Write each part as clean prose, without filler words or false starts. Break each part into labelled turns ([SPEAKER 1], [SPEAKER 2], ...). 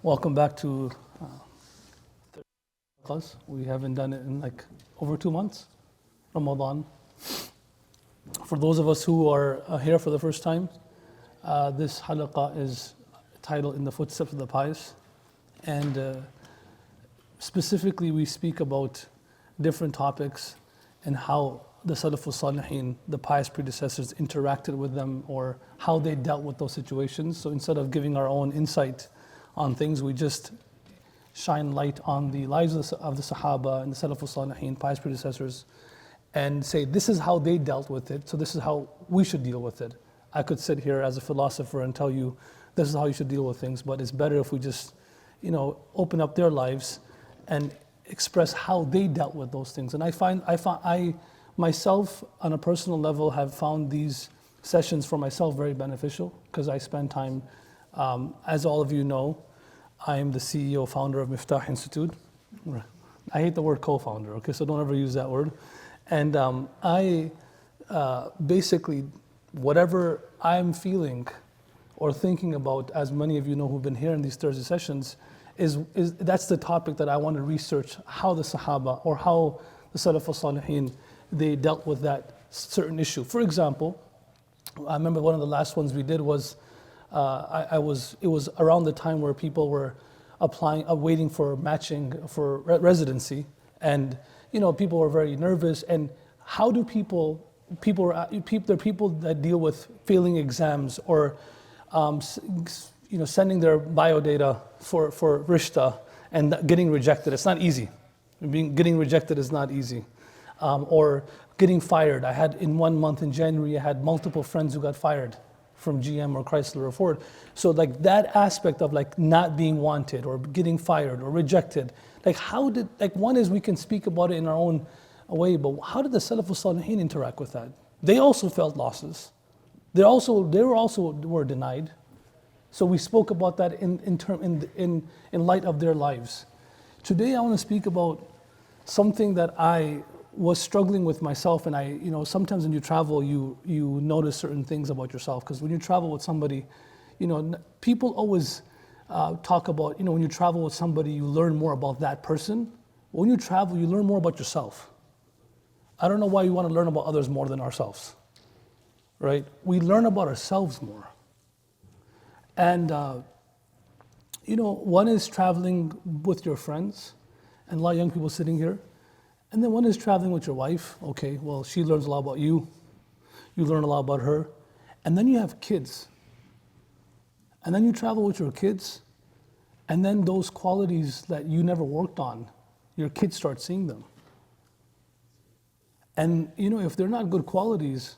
[SPEAKER 1] Welcome back to class. We haven't done it in like over 2 months, Ramadan. For those of us who are here for the first time, this halaqah is titled In the Footsteps of the Pious. And specifically we speak about different topics and how the Salafus Salihin, the pious predecessors, interacted with them or how they dealt with those situations. So instead of giving our own insight on things, we just shine light on the lives of the Sahaba and the Salafus Salihin, pious predecessors, and say this is how they dealt with it, so this is how we should deal with it. I could sit here as a philosopher and tell you this is how you should deal with things, but it's better if we just, open up their lives and express how they dealt with those things. And I myself, on a personal level, have found these sessions for myself very beneficial because I spend time, as all of you know, I am the CEO, founder of Miftaah Institute. I hate the word co-founder, okay, so don't ever use that word. And I basically, whatever I'm feeling or thinking about, as many of you know who've been here in these Thursday sessions, is that's the topic that I want to research, how the Sahaba or how the Salafus Salihin, they dealt with that certain issue. For example, I remember one of the last ones we did was, it was around the time where people were applying, waiting for matching for residency, and people were very nervous. And how do there are people that deal with failing exams or sending their bio data for rishta and getting rejected. It's not easy. Getting rejected is not easy. Or getting fired. I had in 1 month in January, I had multiple friends who got fired from GM or Chrysler or Ford. So like that aspect of like not being wanted or getting fired or rejected, one is we can speak about it in our own way, but how did the Salafus Salihin interact with that? They also felt losses. They were denied. So we spoke about that in light of their lives. Today I want to speak about something that I was struggling with myself, and sometimes when you travel, you notice certain things about yourself, because when you travel with somebody, people always talk about, when you travel with somebody, you learn more about that person. When you travel, you learn more about yourself. I don't know why you want to learn about others more than ourselves, right? We learn about ourselves more. And, one is traveling with your friends, and a lot of young people sitting here. And then one is traveling with your wife. Okay, well, she learns a lot about you. You learn a lot about her. And then you have kids. And then you travel with your kids. And then those qualities that you never worked on, your kids start seeing them. And, if they're not good qualities,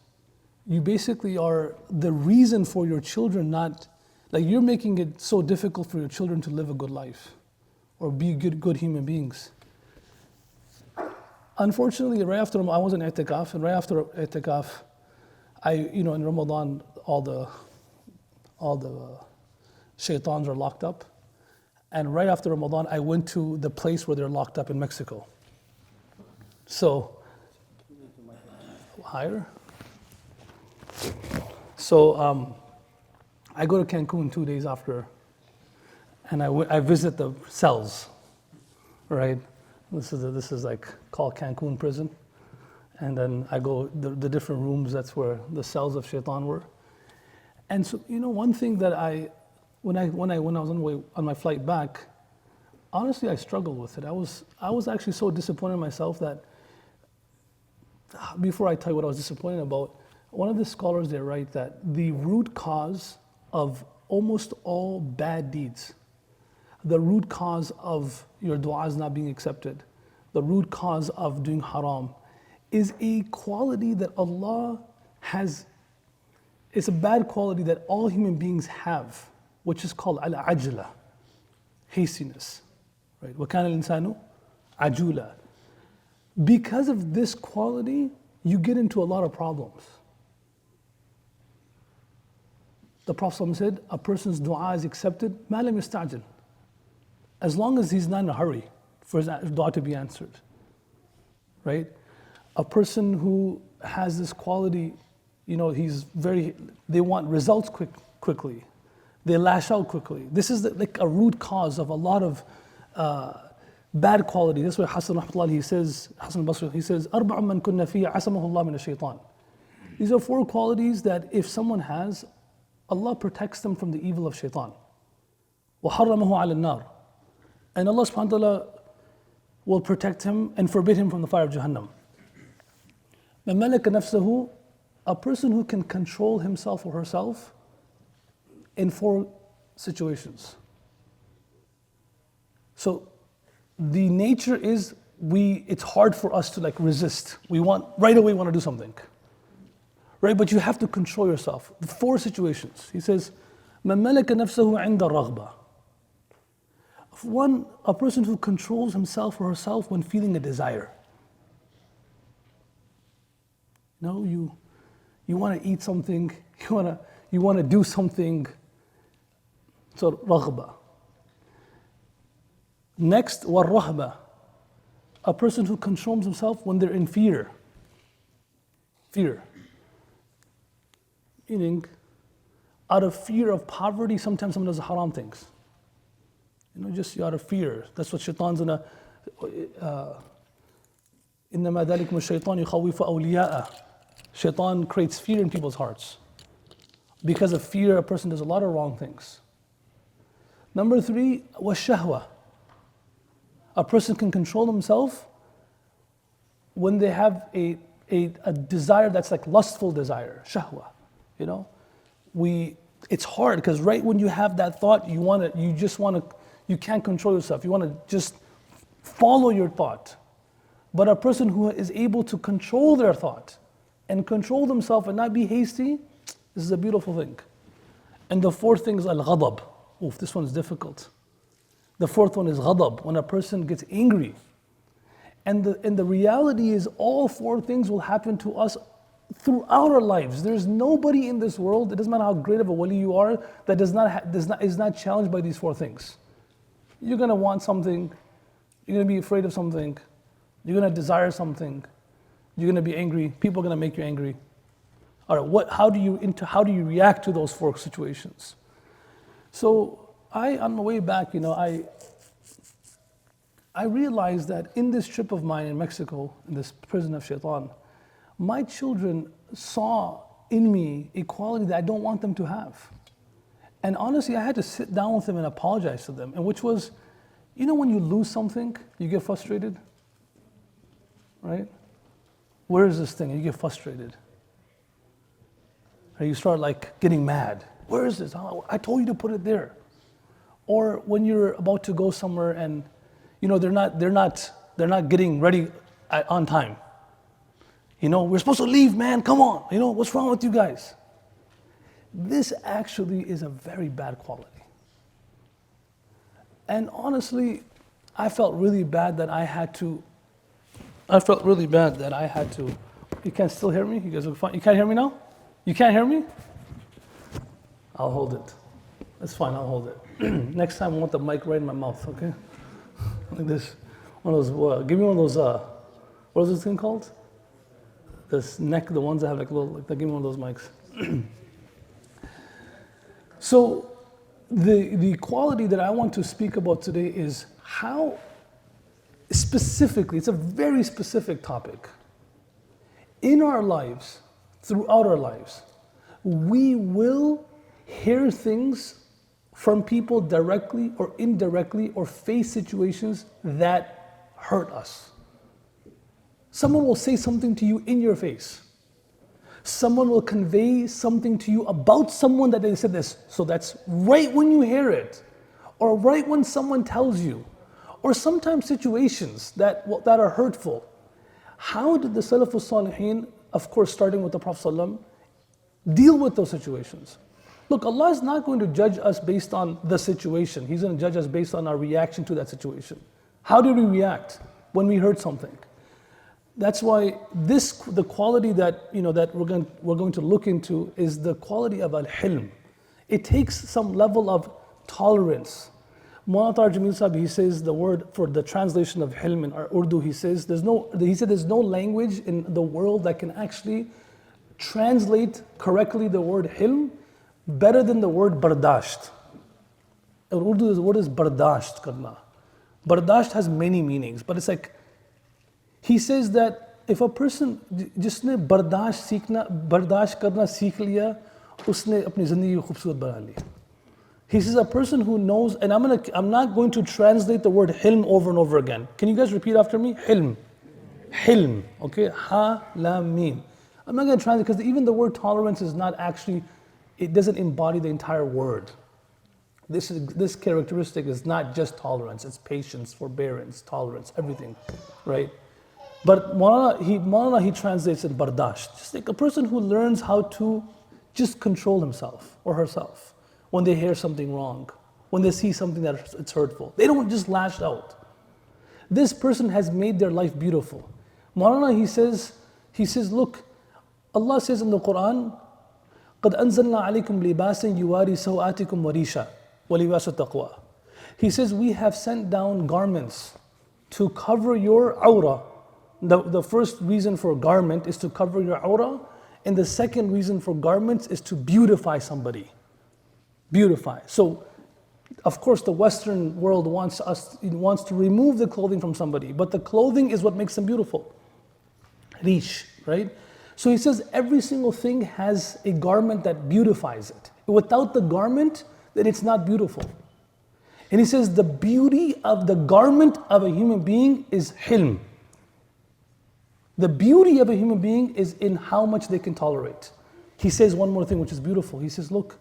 [SPEAKER 1] you basically are the reason for your children not, you're making it so difficult for your children to live a good life or be good human beings. Unfortunately, right after I was in i'tikaf, and right after i'tikaf, in Ramadan, all the shaitans are locked up. And right after Ramadan, I went to the place where they're locked up in Mexico. So, higher? So, I go to Cancun 2 days after, and I visit the cells, right? This is like called Cancun prison, and then I go the different rooms. That's where the cells of Shaitan were. And so one thing that when I was on my flight back, honestly I struggled with it. I was actually so disappointed in myself that before I tell you what I was disappointed about, one of the scholars there write that the root cause of almost all bad deeds, the root cause of your du'as not being accepted, the root cause of doing haram, is a quality that Allah has. It's a bad quality that all human beings have, which is called al-ajla, hastiness, right? وَكَانَ الْإِنسَانُ عَجُولًا. Because of this quality, you get into a lot of problems. The Prophet said, a person's dua is accepted, مَا لَمْ يَسْتَعْجِلْ, as long as he's not in a hurry for his dua to be answered, right? A person who has this quality, they want results quickly. They lash out quickly. This is like a root cause of a lot of bad quality. That's why Hassan rahmatullah, he says, Hassan al-Basri, he says, أربع من كنا فيه عصمه الله من الشيطان. These are 4 qualities that if someone has, Allah protects them from the evil of shaitan. وحرمه على النار. And Allah subhanahu wa ta'ala will protect him and forbid him from the fire of Jahannam. من ملك نفسه, a person who can control himself or herself in 4 situations. So the nature is it's hard for us to like resist. Right away want to do something. Right? But you have to control yourself. The 4 situations. He says, من ملك نفسه عند الرغبة. One, a person who controls himself or herself when feeling a desire. You want to eat something, you want to do something. So raghba. Next, warrahba. A person who controls himself when they're in fear. Fear. Meaning, out of fear of poverty, sometimes someone does haram things. Just out of fear. That's what shaitan's in إنما ذلكم الشيطان يخوف أولياءه. Shaitan creates fear in people's hearts. Because of fear, a person does a lot of wrong things. Number 3, washahwa. A person can control himself when they have a desire that's like lustful desire, shahwa. It's hard because right when you have that thought, you can't control yourself. You want to just follow your thought. But a person who is able to control their thought and control themselves and not be hasty, this is a beautiful thing. And the 4th thing is al-ghadab. Oof, this one is difficult. The 4th one is ghadab, when a person gets angry. And the reality is all 4 things will happen to us throughout our lives. There's nobody in this world, it doesn't matter how great of a wali you are, that is not challenged by these 4 things. You're going to want something, you're going to be afraid of something, you're going to desire something, you're going to be angry, people are going to make you angry. All right, how do you react to those 4 situations? So on the way back, I realized that in this trip of mine in Mexico, in this prison of shaitan, my children saw in me a quality that I don't want them to have. And honestly, I had to sit down with them and apologize to them, and which was, when you lose something, you get frustrated, right? Where is this thing? And you get frustrated. Or you start like getting mad. Where is this? I told you to put it there. Or when you're about to go somewhere and they're not getting ready on time. We're supposed to leave, man. Come on. What's wrong with you guys? This actually is a very bad quality. And honestly, I felt really bad that I had to. You can still hear me? You guys look fine. You can't hear me now? You can't hear me? I'll hold it. That's fine, I'll hold it. Next time I want the mic right in my mouth, okay? Like this. One of those, give me one of those, what is this thing called? This neck, the ones that have like little, give me one of those mics. So, the quality that I want to speak about today is how specifically, it's a very specific topic. In our lives, throughout our lives, we will hear things from people directly or indirectly or face situations that hurt us. Someone will say something to you in your face. Someone will convey something to you about someone that they said this. So that's right when you hear it, or right when someone tells you, or sometimes situations that are hurtful. How did the Salafus Salihin, of course starting with the Prophet ﷺ, deal with those situations? Look, Allah is not going to judge us based on the situation. He's going to judge us based on our reaction to that situation. How did we react when we heard something? That's why the quality that we're going to look into is the quality of al-ḥilm. It takes some level of tolerance. Mu'atar Jamil Sahib, he says the word for the translation of ḥilm in our Urdu, he said there's no language in the world that can actually translate correctly the word ḥilm better than the word bardasht. In Urdu, the word is bardasht karna. Bardasht has many meanings, but it's like, he says that if a person जिसने बर्दाश्त करना सीख लिया, उसने अपनी ज़िंदगी को खूबसूरत बना ली. He says a person who knows, and I'm not going to translate the word ḥilm over and over again. Can you guys repeat after me? ḥilm. ḥilm. Okay? Ha, la, mim. I'm not going to translate because even the word tolerance is not actually, it doesn't embody the entire word. This characteristic is not just tolerance, it's patience, forbearance, tolerance, everything, right? But Maulana, he translates it bardasht. Just like a person who learns how to just control himself or herself when they hear something wrong, when they see something that it's hurtful. They don't just lash out. This person has made their life beautiful. Maulana, he says, look, Allah says in the Quran, قَدْ أَنزَلْنَا عَلَيْكُمْ لِبَاسًا يُوَارِي سَوْآتِكُمْ وَرِيشًا وَلِبَاسُ التَّقْوَى. He says, we have sent down garments to cover your awrah. The first reason for garment is to cover your awrah, and the second reason for garments is to beautify somebody. Beautify. So, of course, the Western world wants to remove the clothing from somebody, but the clothing is what makes them beautiful. Rish, right? So he says every single thing has a garment that beautifies it. Without the garment, then it's not beautiful. And he says the beauty of the garment of a human being is ḥilm. The beauty of a human being is in how much they can tolerate. He says one more thing which is beautiful. He says, look,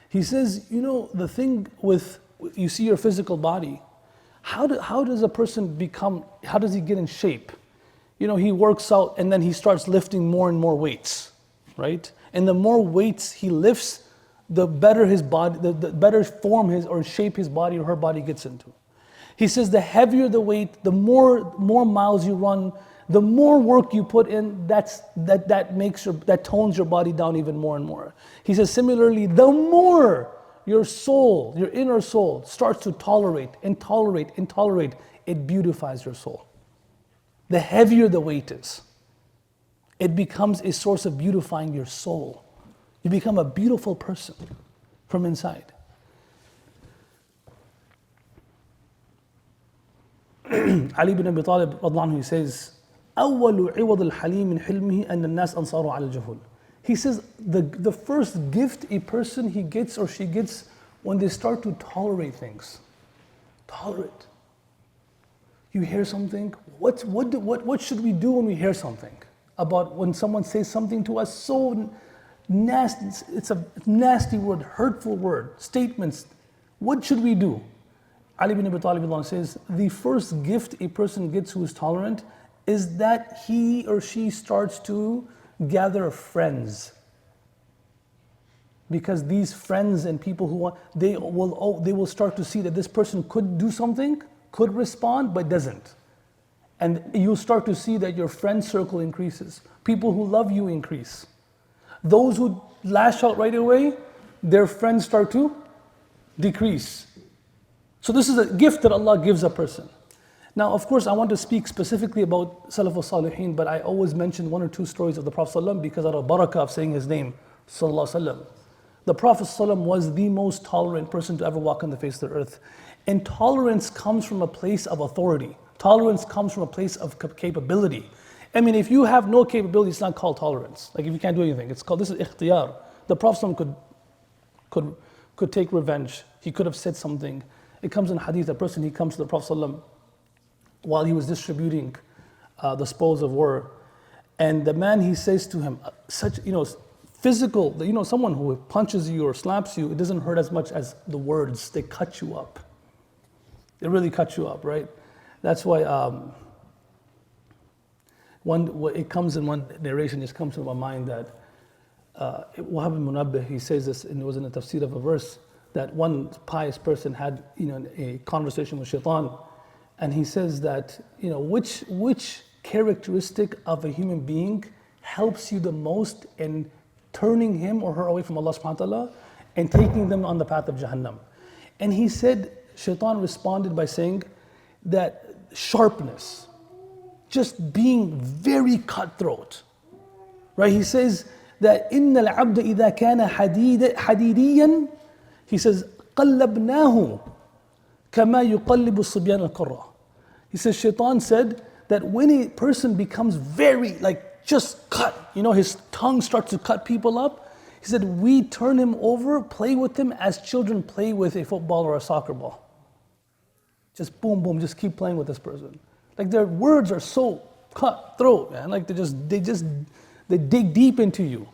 [SPEAKER 1] he says, you know, the thing with, you see your physical body, how does a person how does he get in shape? You know, he works out and then he starts lifting more and more weights, right? And the more weights he lifts, the better his body, the better form or shape his body or her body gets into. He says the heavier the weight, the more miles you run, the more work you put in, that tones your body down even more and more. He says similarly, the more your soul, your inner soul, starts to tolerate, it beautifies your soul. The heavier the weight is, it becomes a source of beautifying your soul. You become a beautiful person from inside. Ali ibn Abi Talib, he says, أول عوض الحليم من حلمه أن الناس أنصاره على الجهول. He says the first gift a person he gets or she gets when they start to tolerate things. Tolerate. You hear something, what should we do when we hear something? About when someone says something to us so nasty, it's a nasty word, hurtful word, statements. What should we do? Ali ibn Abi Talib says, the first gift a person gets who is tolerant is that he or she starts to gather friends. Because these friends and people who want, they will start to see that this person could do something, could respond, but doesn't. And you'll start to see that your friend circle increases. People who love you increase. Those who lash out right away, their friends start to decrease. So this is a gift that Allah gives a person. Now, of course, I want to speak specifically about Salaf al-Salihin, but I always mention one or two stories of the Prophet ﷺ because out of barakah of saying his name, Sallallahu Alaihi Wasallam. The Prophet ﷺ was the most tolerant person to ever walk on the face of the earth. And tolerance comes from a place of authority. Tolerance comes from a place of capability. I mean, if you have no capability, it's not called tolerance. Like if you can't do anything, it's called, this is ikhtiyar. The Prophet ﷺ could take revenge. He could have said something. It comes in hadith, a person, he comes to the Prophet ﷺ while he was distributing the spoils of war. And the man, he says to him, such, physical, someone who punches you or slaps you, it doesn't hurt as much as the words. They cut you up. They really cut you up, right? That's why it comes in one narration, just comes to my mind that Wahab al-Munabbih, he says this, and it was in the tafsir of a verse, that one pious person had a conversation with shaitan, and he says that which characteristic of a human being helps you the most in turning him or her away from Allah subhanahu wa ta'ala and taking them on the path of Jahannam. And he said, shaitan responded by saying that sharpness, just being very cutthroat, right? He says that إِنَّ الْعَبْدَ إِذَا كَانَ حَدِيدِيًا, he says, قَلَّبْنَاهُ كَمَا يُقَلِّبُ الصِّبْيَانَ الْقُرَّةِ. He says, Shaitan said that when a person becomes very, like just cut, his tongue starts to cut people up, he said, we turn him over, play with him as children play with a football or a soccer ball. Just boom, boom, just keep playing with this person. Like their words are so cutthroat, man. Like they dig deep into you.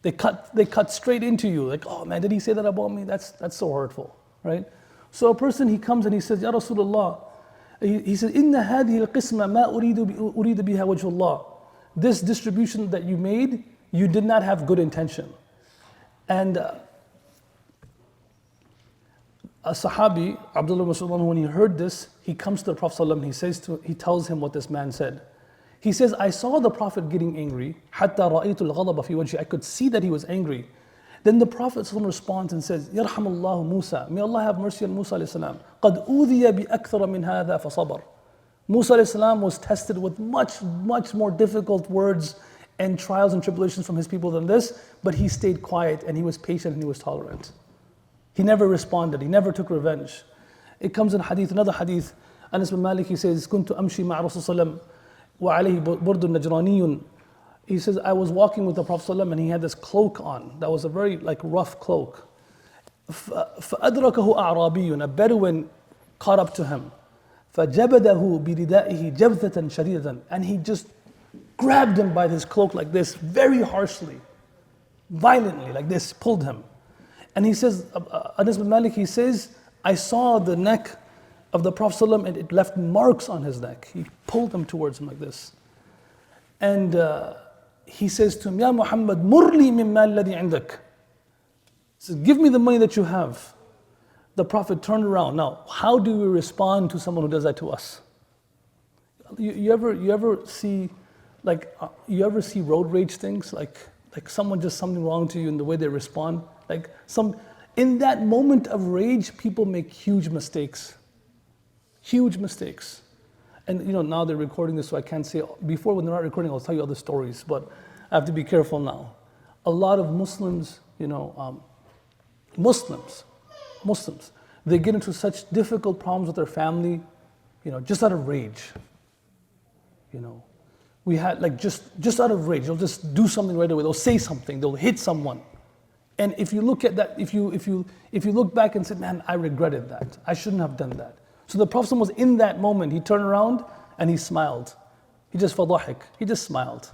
[SPEAKER 1] They cut straight into you. Like, oh man, did he say that about me? That's so hurtful, right? So a person, he comes and he says, Ya Rasulullah, he says, Inna hadhihi al-qisma ma uridu biha wajhullah. This distribution that you made, you did not have good intention. And a Sahabi, Abdul Rahman, when he heard this, he comes to the Prophet ﷺ, he tells him what this man said. He says, I saw the Prophet getting angry, حَتَّى رَأَيْتُ الْغَضَبَ فِي وَجْهِهِ. I could see that he was angry. Then the Prophet ﷺ responds and says, يَرْحَمُ اللَّهُ Musa. May Allah have mercy on Musa ﷺ. قَدْ أُوذِيَ بِأَكْثَرَ مِنْ هَذَا فَصَبَرَ. Musa ﷺ was tested with much, much more difficult words and trials and tribulations from his people than this, but he stayed quiet and he was patient and he was tolerant. He never responded, he never took revenge. It comes in hadith, another hadith, Anas bin Malik, he says, كنت أمشي مع رسول صلى الله عليه وسلم وعليه برد نجراني. He says, I was walking with the Prophet ﷺ and he had this cloak on, that was a very rough cloak. فأدركه أعرابي, a Bedouin caught up to him. فجبده بردائه جبثة شديدة, and he just grabbed him by his cloak like this, very harshly, violently, like this, pulled him. And he says, Anas bin Malik, he says, I saw the neck of the Prophet ﷺ and it left marks on his neck. He pulled him towards him like this. And he says to him, Ya Muhammad, murli min mal ladhi indak. He says, give me the money that you have. The Prophet turned around. Now, how do we respond to someone who does that to us? You ever see road rage things? Like someone does something wrong to you and the way they respond? In that moment of rage, people make huge mistakes. Huge mistakes. And now they're recording this, so I can't say, before when they're not recording, I'll tell you other stories, but I have to be careful now. A lot of Muslims, Muslims, they get into such difficult problems with their family, just out of rage. We had just out of rage, they'll just do something right away, they'll say something, they'll hit someone. And if you look at that, if you look back and say, man, I regretted that, I shouldn't have done that. So the Prophet was in that moment, he turned around and he smiled. He just smiled.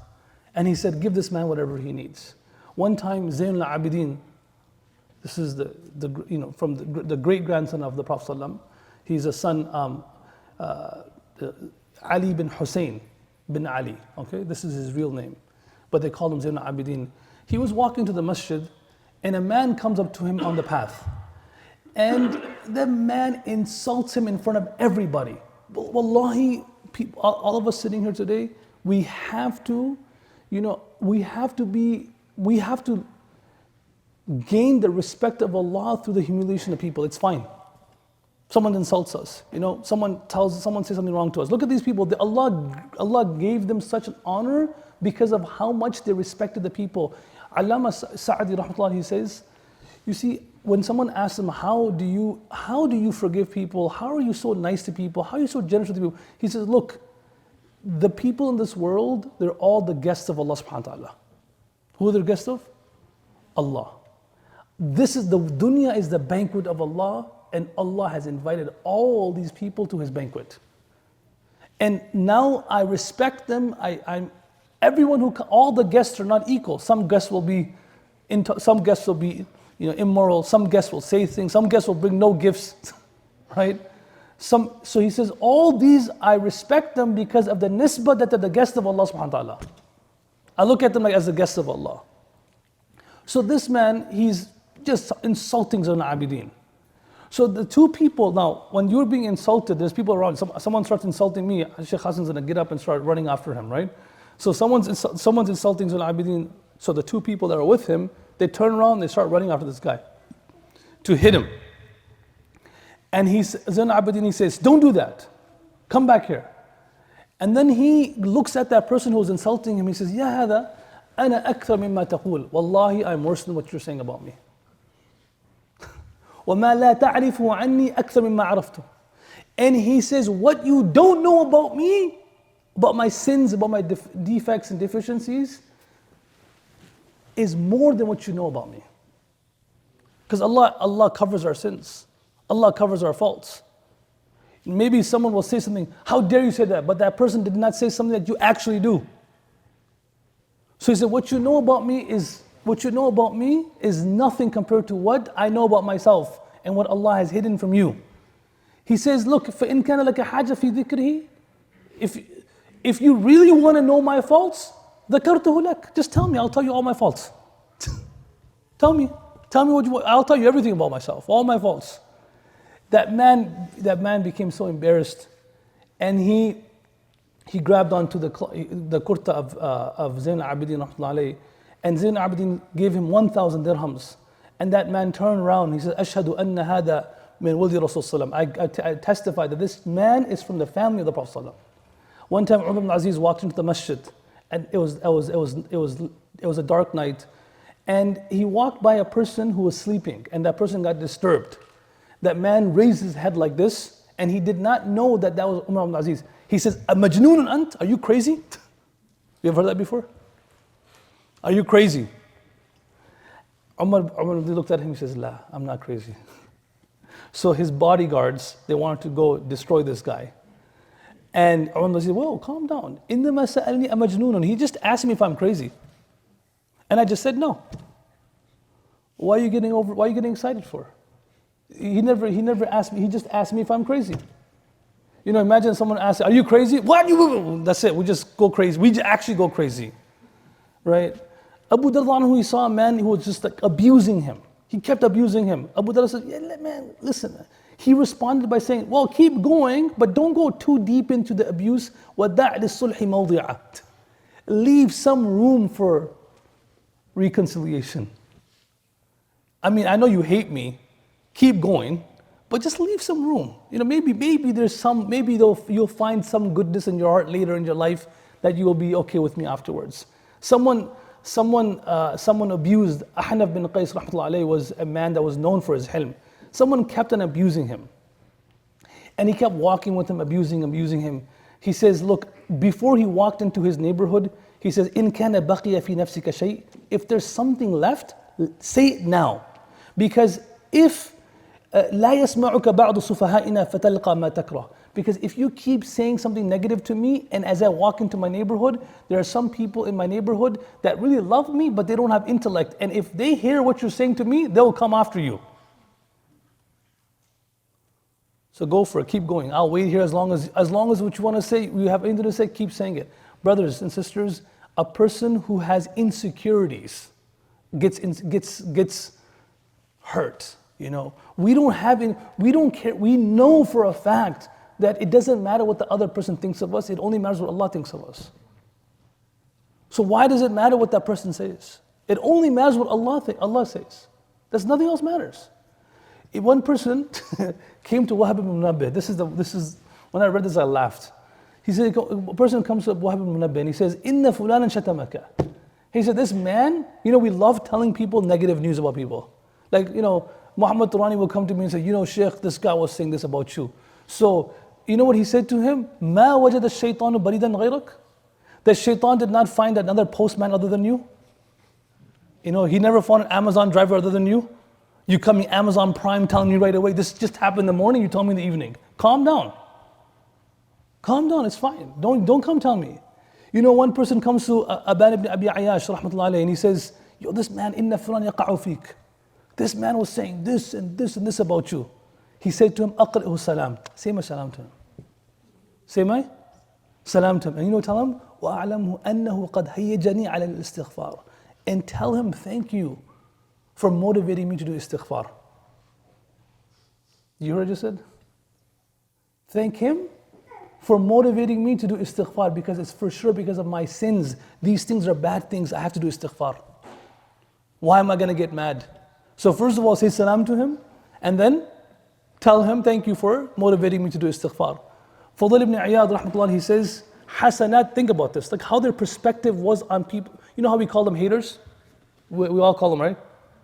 [SPEAKER 1] And he said, give this man whatever he needs. One time, Zayn al-Abidin, this is from the great grandson of the Prophet ﷺ. He's a son, Ali bin Hussein bin Ali. Okay, this is his real name, but they call him Zayn al-Abidin. He was walking to the masjid, and a man comes up to him on the path, and the man insults him in front of everybody. Wallahi, all of us sitting here today, we have to gain the respect of Allah through the humiliation of people. It's fine. Someone insults us, someone says something wrong to us. Look at these people. Allah gave them such an honor because of how much they respected the people. Allama Sa'adi rahmatullah, he says, you see, when someone asks him, how do you forgive people? How are you so nice to people? How are you so generous with people? He says, look, the people in this world, they're all the guests of Allah subhanahu wa ta'ala. Who are the guests of? Allah. The dunya is the banquet of Allah, and Allah has invited all these people to His banquet. And now I respect them. All the guests are not equal. Some guests will be immoral. Some guests will say things. Some guests will bring no gifts, right? So he says, all these I respect them because of the nisbah that they're the guests of Allah subhanahu wa ta'ala. I look at them as the guests of Allah. So this man, he's just insulting Zayn al-Abidin. So the two people, now, when you're being insulted, there's people around. Someone starts insulting me, Shaykh Hassan's going to get up and start running after him, right? So someone's insulting Zayn al-Abidin. So the two people that are with him, they turn around, they start running after this guy to hit him. And Zayn al-Abidin, he says, don't do that. Come back here. And then he looks at that person who was insulting him. He says, Ya hada, ana akthar mimma taqul. Wallahi, I'm worse than what you're saying about me. وَمَا لَا تَعْرِفُ عَنِّي أَكْثَرُ مِمَّا عَرَفْتُ. And he says, what you don't know about me, about my sins, about my defects and deficiencies, is more than what you know about me. Because Allah covers our sins. Allah covers our faults. Maybe someone will say something, how dare you say that? But that person did not say something that you actually do. So he said, what you know about me is nothing compared to what I know about myself and what Allah has hidden from you. He says, look, فَإِن كَانَ لَكَ حَاجَةٌ فِي ذِكْرِهِ, if you really want to know my faults, ذَكَرْتُهُ لَكَ, just tell me, I'll tell you all my faults. Tell me what you want, I'll tell you everything about myself, all my faults. That man became so embarrassed, and he grabbed onto the kurta of Zayn al-Abidin rahmatullahi alayhi, and Zayn al-Abidin gave him 1,000 dirhams. And that man turned around, he said, Ashhadu anna hada min waldi Rasul sallam. I testify that this man is from the family of the Prophet sallam. One time Umar ibn Aziz walked into the masjid, and it was a dark night, and he walked by a person who was sleeping, and that person got disturbed. That man raised his head like this, and he did not know that was Umar ibn Aziz. He says, "Majnoon ant? Are you crazy?" You ever heard that before? Are you crazy? Umar looked at him, he says, "La, I'm not crazy." So his bodyguards, they wanted to go destroy this guy. And Umar said, "Whoa, calm down. إِنَّمَا سَأَلْنِي أَمَجْنُونٌ." He just asked me if I'm crazy. And I just said no. Why are you getting excited for? He never asked me, he just asked me if I'm crazy. You know, imagine someone asks, "Are you crazy?" What? That's it, we just go crazy. We actually go crazy. Right? Abu Darda, he saw a man who was just like abusing him. He kept abusing him. Abu Darda said, "Yeah, man, listen." He responded by saying, "Well, keep going, but don't go too deep into the abuse. وَدَعْ لِلصُّلْحِ مَوْضِعًا." Leave some room for reconciliation. I mean, I know you hate me. Keep going, but just leave some room. You know, maybe you'll find some goodness in your heart later in your life that you will be okay with me afterwards. Someone abused. Ahnaf bin Qais rahmatullahi alayhi was a man that was known for his ḥilm. Someone kept on abusing him, and he kept walking with him, abusing him. He says, look, before he walked into his neighborhood, he says, "In kana baqiya fi nafsika shay." If there's something left, say it now, because if لا يسمعك بعض صفهائنا فتلقى ما تكره. Because if you keep saying something negative to me, and as I walk into my neighborhood, there are some people in my neighborhood that really love me, but they don't have intellect. And if they hear what you're saying to me, they'll come after you. So go for it, keep going. I'll wait here as long as what you want to say, you have anything to say, keep saying it. Brothers and sisters, a person who has insecurities gets hurt. You know, we don't care. We know for a fact that it doesn't matter what the other person thinks of us. It only matters what Allah thinks of us. So why does it matter what that person says? It only matters what Allah says. There's nothing else matters. If one person came to Wahab ibn Munabbih. This is when I read this, I laughed. He said, a person comes to Wahab ibn Munabbih and he says, "Inna fulanan shatamaka." He said, this man, you know, we love telling people negative news about people. Like, you know, Muhammad Turani will come to me and say, "You know, Sheikh, this guy was saying this about you." So, you know what he said to him? "Ma wajada shaytanu baridan ghayrak." The shaitan did not find another postman other than you. You know, he never found an Amazon driver other than you. You coming Amazon Prime telling me right away, this just happened in the morning, you tell me in the evening. Calm down. Calm down, it's fine. Don't come tell me. You know, one person comes to Aban ibn Abi Ayyash rahmatullahi alayhi, and he says, "Yo, this man, inna fulan yaqa'u feek. This man was saying this and this and this about you." He said to him, "Aqri'hu salam." Say my salam to him. Say my salam to him. And you know, tell him, وَأَعْلَمْهُ أَنَّهُ قَدْ هَيَّجَنِي عَلَى الْإِسْتِغْفَارِ. And tell him, thank you for motivating me to do istighfar. You heard what I just said? Thank him for motivating me to do istighfar, because it's for sure because of my sins. These things are bad things, I have to do istighfar. Why am I going to get mad? So first of all, say salam to him, and then tell him, thank you for motivating me to do istighfar. Fudayl ibn Iyad rahmatullah, he says, hasanat, think about this, like how their perspective was on people. You know how we call them haters? We all call them, right?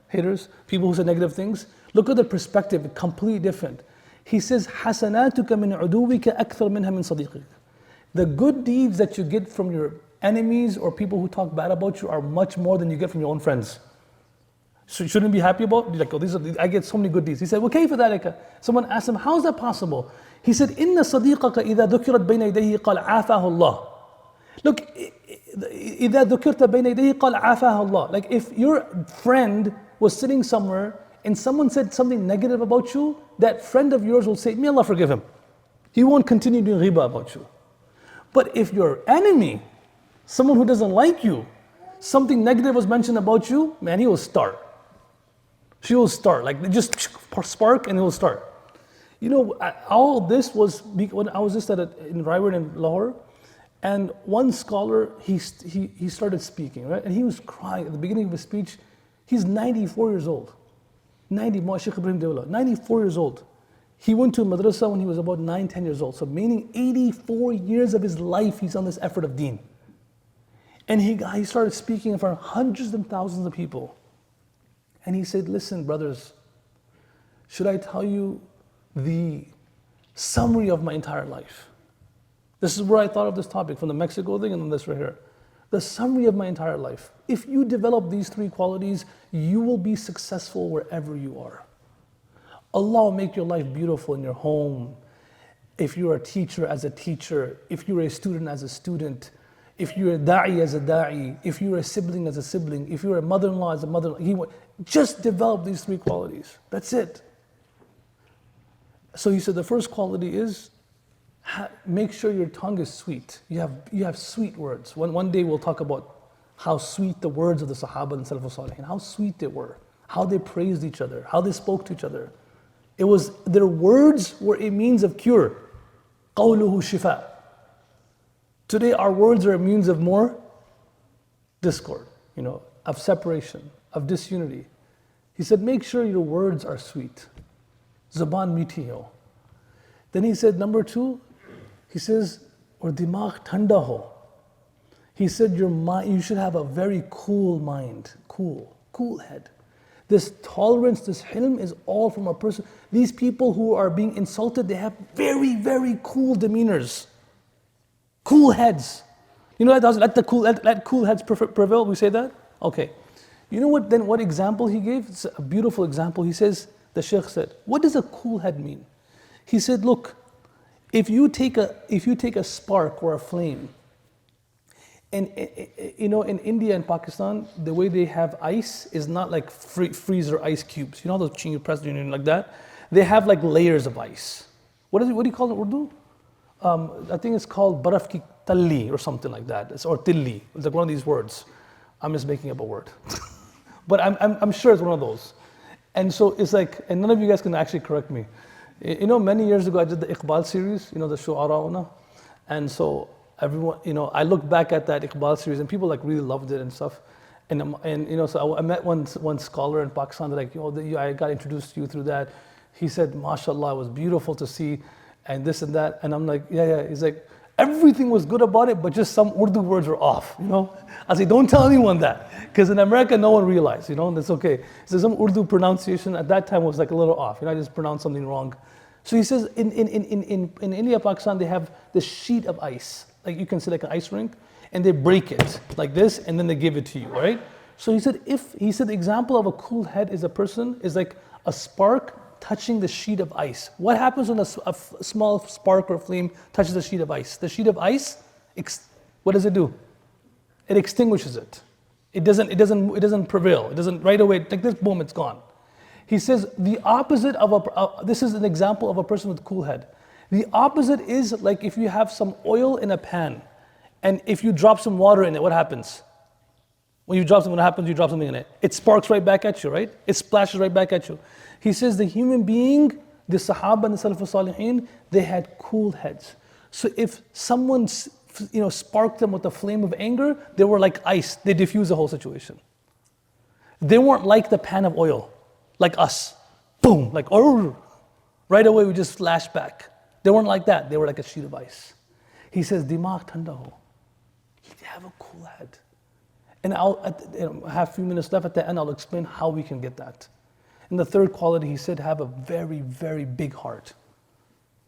[SPEAKER 1] Haters, people who say negative things. Look at the perspective, completely different. He says, حَسَنَاتُكَ مِنْ عُدُوِّكَ أَكْثَرْ مِنْهَا مِنْ صَدِيقِكَ. The good deeds that you get from your enemies or people who talk bad about you are much more than you get from your own friends. So you shouldn't be happy about it? Like, oh, I get so many good deeds. He said, وَكَيْفَ ذَلِكَ? Someone asked him, how is that possible? He said, إِنَّ صَدِيقَكَ إِذَا ذُكِرَتْ بَيْنَ يَدَيْهِ قَالَ عَافَاهُ اللَّهُ. Look, إِذَا ذُكِرْتَ بَيْنَ يَدَيْهِ قَالَ عَافَاهُ اللَّهُ. Like if your friend was sitting somewhere and someone said something negative about you, that friend of yours will say, may Allah forgive him. He won't continue doing ghibah about you. But if your enemy, someone who doesn't like you, something negative was mentioned about you, man, he will start. She will start, like they just spark and it will start. You know, all this was when I was just in Rayward in Lahore, and one scholar, he started speaking, right? And he was crying at the beginning of his speech. He's 94 years old. 94 years old. He went to madrasa when he was about 9-10 years old. So meaning 84 years of his life, he's on this effort of deen. And he started speaking in front of hundreds and thousands of people. And he said, listen, brothers, should I tell you the summary of my entire life? This is where I thought of this topic, from the Mexico thing and then this right here. The summary of my entire life. If you develop these three qualities, you will be successful wherever you are. Allah will make your life beautiful in your home. If you're a teacher, as a teacher. If you're a student, as a student. If you're a da'i, as a da'i. If you're a sibling, as a sibling. If you're a mother-in-law, as a mother-in-law. Just develop these three qualities. That's it. So he said the first quality is make sure your tongue is sweet. You have sweet words. One day we'll talk about how sweet the words of the Sahaba and Salafus Salihin, how sweet they were, how they praised each other, how they spoke to each other. Their words were a means of cure. قَوْلُهُ شِفَاء. Today our words are a means of more discord, of separation, of disunity. He said, make sure your words are sweet. Zaban meethi ho. Then he said, number 2, he says, or dimagh thanda ho. He said, your mind, you should have a very cool mind, cool head. This tolerance, this ḥilm is all from a person. These people who are being insulted, they have very, very cool demeanors, cool heads. You know, let cool heads prevail. We say that? Okay. You know what? Then what example he gave? It's a beautiful example. He says, the Shaykh said, what does a cool head mean? He said, look, if you take a spark or a flame, and in India and Pakistan, the way they have ice is not like freezer ice cubes. You know those you press like that? They have like layers of ice. What do you call it in Urdu? I think it's called baraf ki talli or something like that. Or tilli. It's like one of these words. I'm just making up a word. But I'm sure it's one of those. And so it's like, and none of you guys can actually correct me. Many years ago I did the Iqbal series, the Shu'ara'una. And so everyone, I look back at that Iqbal series and people like really loved it and stuff. And so I met one scholar in Pakistan, like, I got introduced to you through that. He said, MashaAllah, it was beautiful to see and this and that. And I'm like, yeah. He's like, everything was good about it, but just some Urdu words were off, I say, don't tell anyone that. Because in America, no one realized, that's okay. So some Urdu pronunciation at that time was like a little off. I just pronounced something wrong. So he says, in India, Pakistan, they have this sheet of ice. Like you can see like an ice rink, and they break it like this, and then they give it to you, right? So he said, the example of a cool head is like a spark touching the sheet of ice. What happens when a small spark or flame touches the sheet of ice? The sheet of ice, what does it do? It extinguishes it. It doesn't prevail. It doesn't right away, like this, boom, it's gone. He says the opposite of this is an example of a person with cool head. The opposite is like if you have some oil in a pan, and if you drop some water in it, what happens? When you drop something in it. It sparks right back at you, right? It splashes right back at you. He says the human being, the Sahaba and the Salafus Salihin, they had cool heads. So if someone sparked them with a flame of anger, they were like ice. They diffused the whole situation. They weren't like the pan of oil, like us. Boom, like right away we just flash back. They weren't like that. They were like a sheet of ice. He says, dimagh thanda ho. They have a cool head. And I have a few minutes left at the end, I'll explain how we can get that. And the third quality, he said, have a very, very big heart.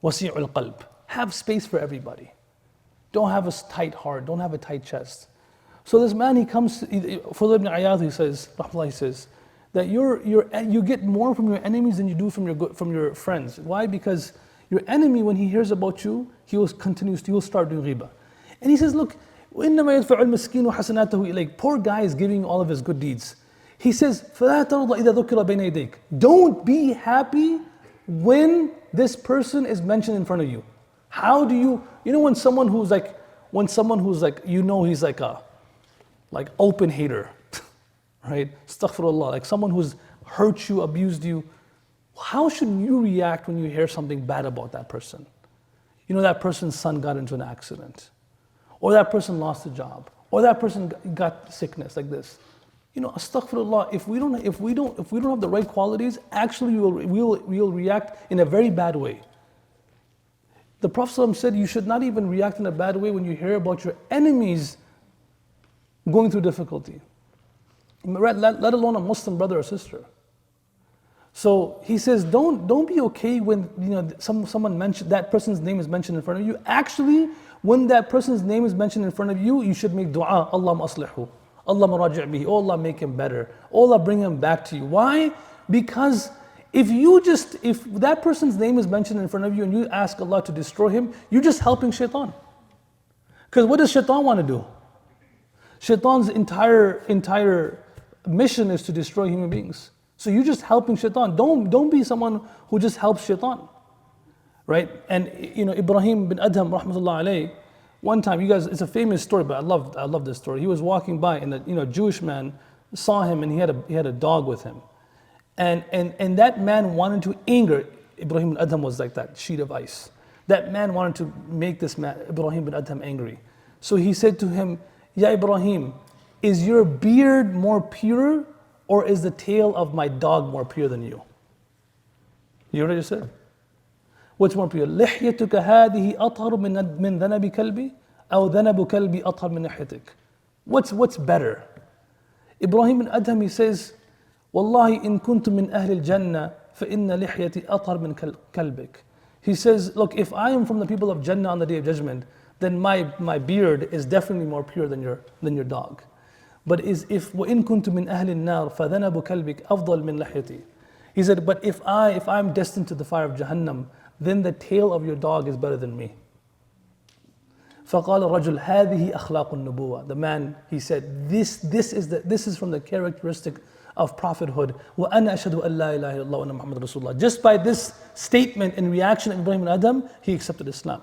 [SPEAKER 1] Wasi'ul qalb. Have space for everybody. Don't have a tight heart. Don't have a tight chest. So this man, he comes, Fudayl ibn Iyad, he says, that you get more from your enemies than you do from your friends. Why? Because your enemy, when he hears about you, he will start doing ghibah. And he says, look, وَإِنَّمَا يَدْفَعُ الْمِسْكِينُ حَسَنَاتَهُ إِلَيْكَ. Poor guy is giving all of his good deeds. He says, فَلَا تَرْضَ إِذَا ذُكِرَ بَيْنَ يَدَيْكَ. Don't be happy when this person is mentioned in front of you. How do you know when someone who's like, you know he's like open hater, right? Astaghfirullah, like someone who's hurt you, abused you. How should you react when you hear something bad about that person? You know, that person's son got into an accident, or that person lost a job, or that person got sickness like this. You know, astaghfirullah, if we don't have the right qualities, actually we'll react in a very bad way. The Prophet ﷺ said you should not even react in a bad way when you hear about your enemies going through difficulty, let alone a Muslim brother or sister. So he says, don't be okay when someone mentioned that person's name is mentioned in front of you. Actually, when that person's name is mentioned in front of you, you should make dua, Allahumma aslihu, Allahumma raji' bihi, oh Allah, make him better, oh Allah, bring him back to you. Why? Because if that person's name is mentioned in front of you and you ask Allah to destroy him, you're just helping shaitan. Because what does shaitan want to do? Shaitan's entire mission is to destroy human beings. So you're just helping shaitan. Don't be someone who just helps shaitan, right? And Ibrahim bin Adham, rahmatullah alayhi, one time, you guys, it's a famous story, but I love this story. He was walking by, and a Jewish man saw him, and he had a dog with him, and that man wanted to anger Ibrahim bin Adham. Was like that sheet of ice. That man wanted to make this man Ibrahim bin Adham angry. So he said to him, Ya Ibrahim, is your beard more pure, or is the tail of my dog more pure than you? You already said. What's more pure? لحيتك هذه أطهر من ذنب كلبي أو ذنب كلبي أطهر من لحيتك. What's better? Ibrahim bin Adham, he says, والله إن كنت من أهل الجنة فإن لحيتي أطهر من كلبك. He says, look, if I am from the people of Jannah on the Day of Judgment, then my beard is definitely more pure than your dog. But if وإن كنت من أهل النار فذنب كلبك أفضل من لحيتي. He said, but if I'm destined to the fire of Jahannam, then the tail of your dog is better than me. فقال الرجل هذه أخلاق النبوة. The man, he said, this is from the characteristic of prophethood. وأنا أشهد أن لا إله إلا الله وأن محمد رسول الله. Just by this statement and reaction of Ibrahim bin Adham, he accepted Islam.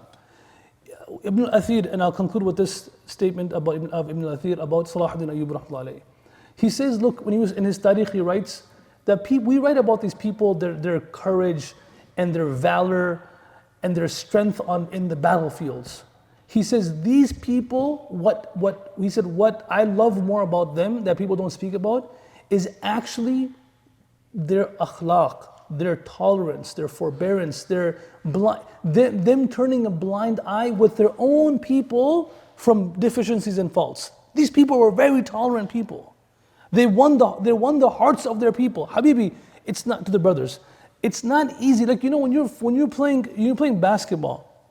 [SPEAKER 1] Ibn al-Athir, and I'll conclude with this statement of Ibn al-Athir about Salahuddin Ayyub rahmatullahi alayhi. He says, look, when he was in his tarikh, he writes that we write about these people, their courage and their valor and their strength in the battlefields. He says these people, what I love more about them that people don't speak about is actually their akhlaq, their tolerance, their forbearance, them turning a blind eye with their own people from deficiencies and faults. These people were very tolerant people. They won the hearts of their people. Habibi, it's not to the brothers. It's not easy. Like when you're playing basketball,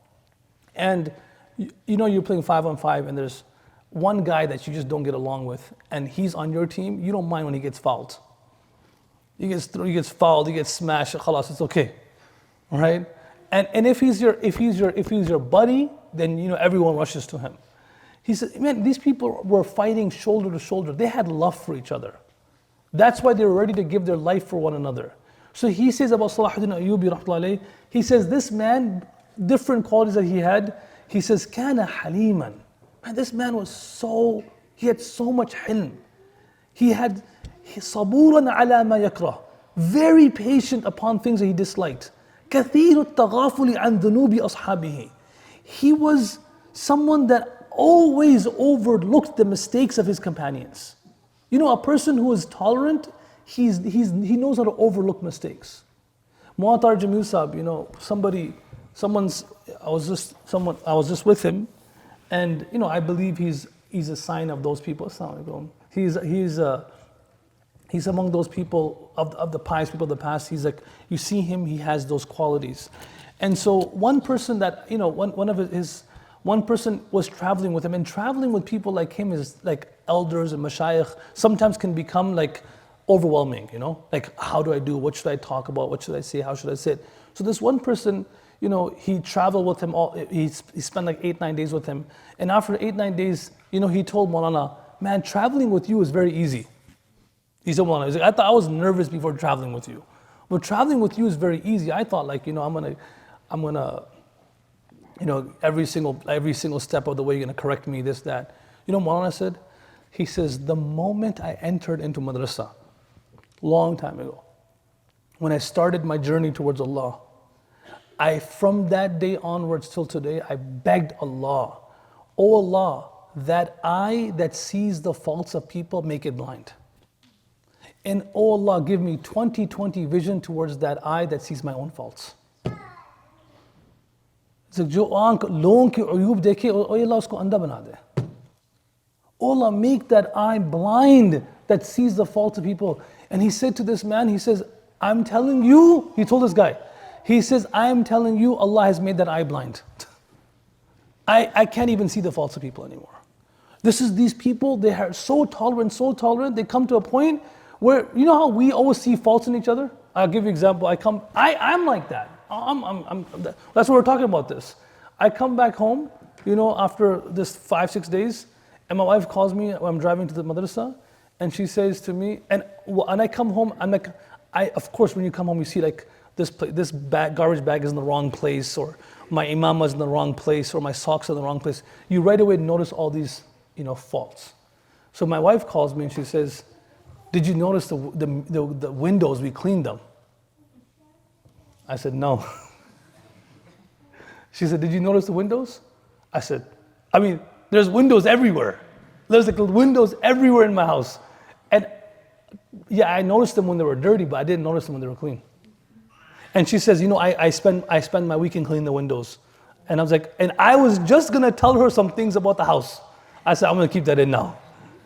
[SPEAKER 1] and you're playing 5-on-5, and there's one guy that you just don't get along with, and he's on your team. You don't mind when he gets fouled. He gets fouled, he gets smashed. Khalas, it's okay, all right? And if he's your buddy, then everyone rushes to him. He said, man, these people were fighting shoulder to shoulder. They had love for each other. That's why they were ready to give their life for one another. So he says about Salahuddin Ayyubi rahmatullahi alayhi, he says this man, different qualities that he had, he says, kana haliman. Man, this man he had so much ḥilm. He had صبورا على ما يكره, very patient upon things that he disliked. كثير التغافل عن ذنوب أصحابه. He was someone that always overlooked the mistakes of his companions. A person who is tolerant, he knows how to overlook mistakes. Mu'atar Jamil Sahib, I was just with him, and I believe he's a sign of those people. Assalamu alaikum. He's among those people of the pious people of the past. He's like, you see him, he has those qualities. And so one person that, one person was traveling with him, and traveling with people like him is like elders and mashayikh sometimes can become like overwhelming, like how do I do, what should I talk about, what should I say, how should I sit? So this one person, he traveled with him, he spent like 8-9 days with him, and after 8-9 days, he told Maulana, man, traveling with you is very easy. He said, Maulana, I thought I was nervous before traveling with you, but traveling with you is very easy. I thought like, I'm gonna every single step of the way you're gonna correct me, this, that. Maulana said? He says, the moment I entered into madrasa, long time ago, when I started my journey towards Allah, from that day onwards till today, I begged Allah, oh Allah, that eye that sees the faults of people, make it blind. And oh Allah, give me 20/20 vision towards that eye that sees my own faults. जो आंख लोगों की अयूब देखे, ओ अल्लाह उसको अंधा बना दे. Oh Allah, make that eye blind that sees the faults of people. And he said to this man, he says, I'm telling you, he told this guy, he says, I am telling you, Allah has made that eye blind. I can't even see the faults of people anymore. These people, they are so tolerant, they come to a point where, how we always see faults in each other? I'll give you an example. I'm like that. That's what we're talking about this. I come back home, after this 5-6 days, and my wife calls me when I'm driving to the madrasa, and she says to me, and I come home, I'm like, of course, when you come home, you see like this garbage bag is in the wrong place, or my imamah is in the wrong place, or my socks are in the wrong place. You right away notice all these, faults. So my wife calls me and she says, did you notice the windows, we cleaned them? I said, no. She said, did you notice the windows? I said, there's windows everywhere. There's like windows everywhere in my house. And yeah, I noticed them when they were dirty, but I didn't notice them when they were clean. And she says, I spend my weekend cleaning the windows. And I was like, and I was just gonna tell her some things about the house. I said, I'm gonna keep that in now.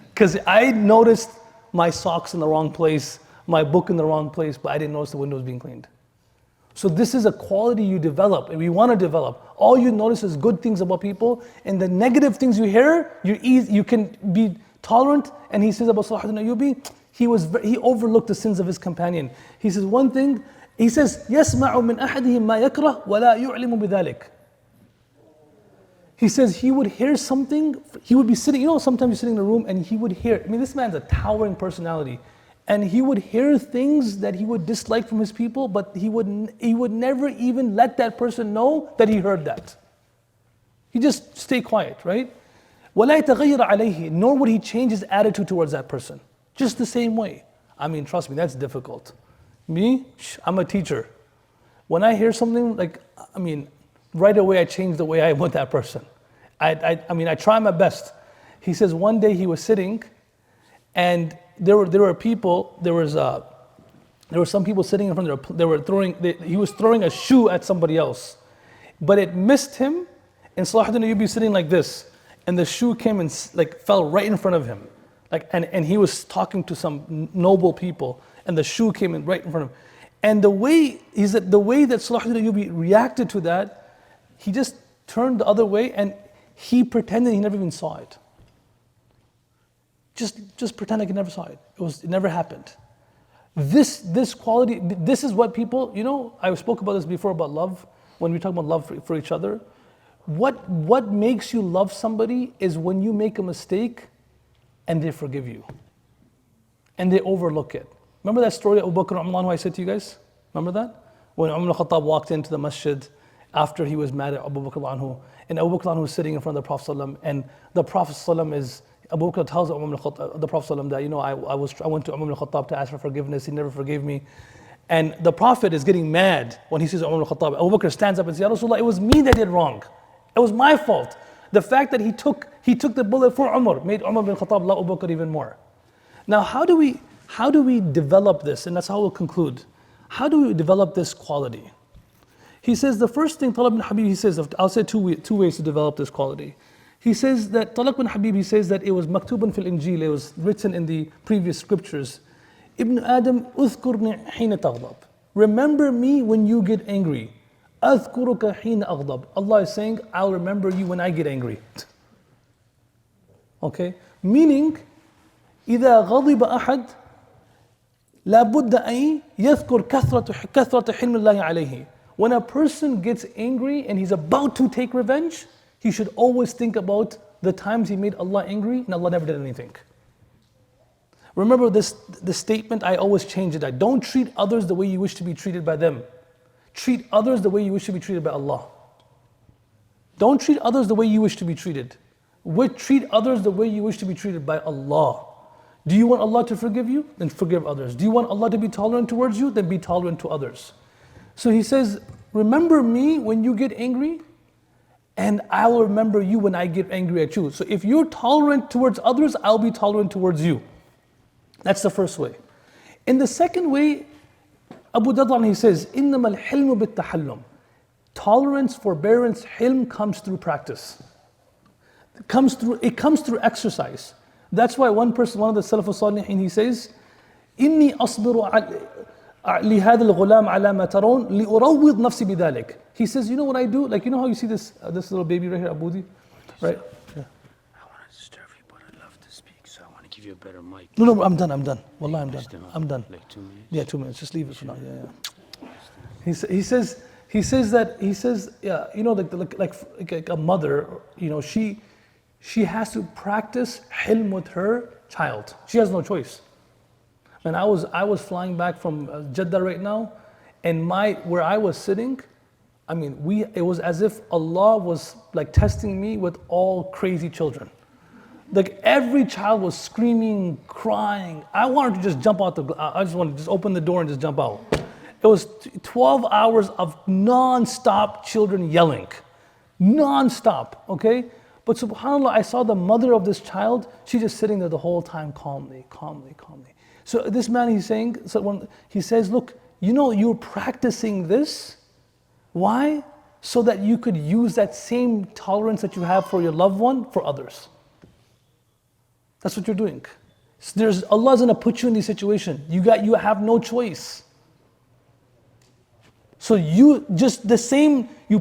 [SPEAKER 1] Because I noticed my socks in the wrong place, my book in the wrong place, but I didn't notice the windows being cleaned. So this is a quality you develop, and we want to develop. All you notice is good things about people, and the negative things you hear, you can be tolerant. And he says about Salah al-Ayyubi, he overlooked the sins of his companion. He says one thing, he says, يَسْمَعُ مِنْ أَحَدِهِمْ مَا يَكْرَهُ وَلَا يُعْلِمُ بِذَلِكَ. He says he would hear something, he would be sitting, sometimes you're sitting in a room and he would hear, this man's a towering personality. And he would hear things that he would dislike from his people, but he would never even let that person know that he heard that. He just stay quiet, right? وَلَا يَتَغَيَّرَ عَلَيْهِ. Nor would he change his attitude towards that person. Just the same way. Trust me, that's difficult. Me, I'm a teacher. When I hear something, right away I change the way I am with that person. I try my best. He says one day he was sitting, and there were people. There were some people sitting in front of he was throwing a shoe at somebody else, but it missed him. And Salahuddin Ayyubi sitting like this, and the shoe came and fell right in front of him, and he was talking to some noble people, and the shoe came in right in front of him. And the way that Salahuddin Ayyubi reacted to that, he just turned the other way and he pretended he never even saw it. Just pretend like he never saw it. It never happened. This quality, this is what people, I spoke about this before about love, when we talk about love for each other. What makes you love somebody is when you make a mistake and they forgive you. And they overlook it. Remember that story of Abu Bakr who I said to you guys? Remember that? When Umar al-Khattab walked into the masjid after he was mad at Abu Bakr anhu, and Abu Bakr anhu was sitting in front of the Prophet ﷺ, and the Prophet ﷺ is, Abu Bakr tells the Prophet ﷺ that, I went to Umar al-Khattab to ask for forgiveness, he never forgave me. And the Prophet is getting mad when he sees Umar al-Khattab. Abu Bakr stands up and says, Ya Rasulullah, it was me that did wrong. It was my fault. The fact that he took the bullet for Umar made Umar bin Khattab love Abu Bakr even more. Now how do we develop this? And that's how we'll conclude. How do we develop this quality? He says the first thing, Talib bin Habib, he says, I'll say two ways to develop this quality. He says that, Talib bin Habib, he says that it was maktubun fil Injil, it was written in the previous scriptures. Ibn Adam, اذكرني حين تغضب. Remember me when you get angry. أذكرك حين أغضب. Allah is saying, I'll remember you when I get angry. Okay? Meaning, إذا غضب أحد لابد أن يذكر كثرة حلم الله عليه. When a person gets angry and he's about to take revenge, he should always think about the times he made Allah angry and Allah never did anything. Remember this statement, I always change it. I don't treat others the way you wish to be treated by them. Treat others the way you wish to be treated by Allah. Don't treat others the way you wish to be treated. Treat others the way you wish to be treated by Allah. Do you want Allah to forgive you? Then forgive others. Do you want Allah to be tolerant towards you? Then be tolerant to others. So he says, remember me when you get angry, and I will remember you when I get angry at you. So if you're tolerant towards others, I'll be tolerant towards you. That's the first way. In the second way, Abu Darda, he says, إِنَّمَا الْحِلْمُ بِالتَّحَلُّمِ. Tolerance, forbearance, hilm comes through practice. It comes through exercise. That's why one of the Salaf al-Salihin, he says, إِنِّي أَصْبِرُ لِهَذَا الْغُلَامِ عَلَى مَا تَرَوْنَ لِأُرَوِّضْ نَفْسِي بِذَلِكَ. He says, you know what I do? Like, you know how you see this little baby right here, Abudi? Right? Yeah.
[SPEAKER 2] I want to disturb you, but I love to speak, so I want to give you a better mic.
[SPEAKER 1] No, I'm done. Wallah, I'm done.
[SPEAKER 2] Like 2 minutes?
[SPEAKER 1] Yeah, 2 minutes. Just leave it for now. Yeah. He says, yeah, you know, like a mother, you know, she has to practice ḥilm with her child. She has no choice. And I was flying back from Jeddah right now, and where I was sitting, I mean, it was as if Allah was like testing me with all crazy children. Like every child was screaming, crying. I wanted to just jump out I just wanted to just open the door and just jump out. It was 12 hours of non-stop children yelling. Non-stop, okay? But subhanAllah, I saw the mother of this child, she's just sitting there the whole time calmly. So this man, he says, look, you know, you're practicing this. Why? So that you could use that same tolerance that you have for your loved one for others. That's what you're doing. Allah's gonna put you in this situation. You have no choice. So you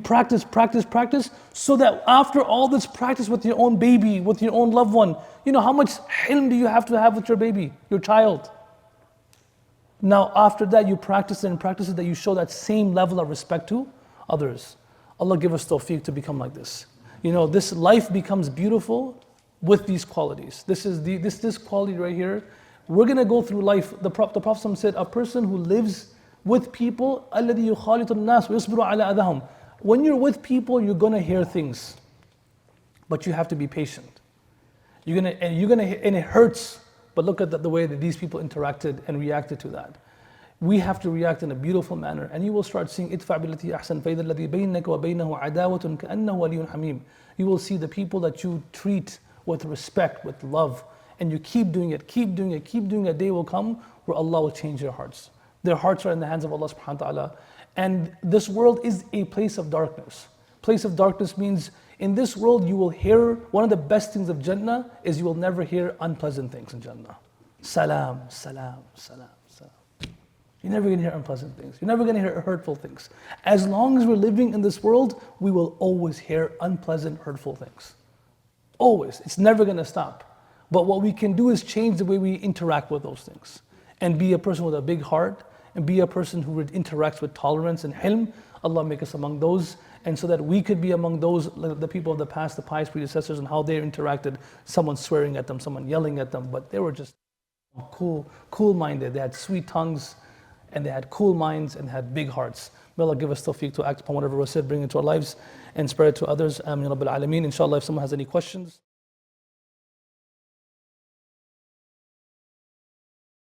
[SPEAKER 1] practice, so that after all this practice with your own baby, with your own loved one, you know how much ḥilm do you have to have with your baby, your child? Now after that you practice it that you show that same level of respect to others. Allah give us tawfiq to become like this. You know, this life becomes beautiful with these qualities. This quality right here. We're gonna go through life. The Prophet said, a person who lives with people, الَّذِي يُخَالِطُ النَّاسِ وَيُصْبِرُ عَلَىٰ أَذَاهُمْ. When you're with people, you're gonna hear things, but you have to be patient. And it hurts, but look at the way that these people interacted and reacted to that. We have to react in a beautiful manner, and you will start seeing إِدْفَعْ بِالَّتِي أَحْسَنُ فَإِذَا الَّذِي بَيْنَكَ وَبَيْنَهُ عَدَاوَةٌ كَأَنَّهُ وَلِيٌّ حَمِيمٌ. You will see the people that you treat with respect, with love, and you keep doing it. A day will come where Allah will change their hearts. Their hearts are in the hands of Allah subhanahu wa ta'ala. And this world is a place of darkness. Place of darkness means in this world you will hear, one of the best things of Jannah is you will never hear unpleasant things in Jannah. Salam. You're never going to hear unpleasant things. You're never going to hear hurtful things. As long as we're living in this world, we will always hear unpleasant, hurtful things. Always. It's never going to stop. But what we can do is change the way we interact with those things. And be a person with a big heart, and be a person who interacts with tolerance and ḥilm. Allah make us among those, and so that we could be among those, the people of the past, the pious predecessors, and how they interacted. Someone swearing at them, someone yelling at them, but they were just cool-minded. They had sweet tongues, and they had cool minds, and had big hearts. May Allah give us tawfiq to act upon whatever was said, bring it to our lives, and spread it to others. Ameen Rabbil Alameen. Inshallah, if someone has any questions.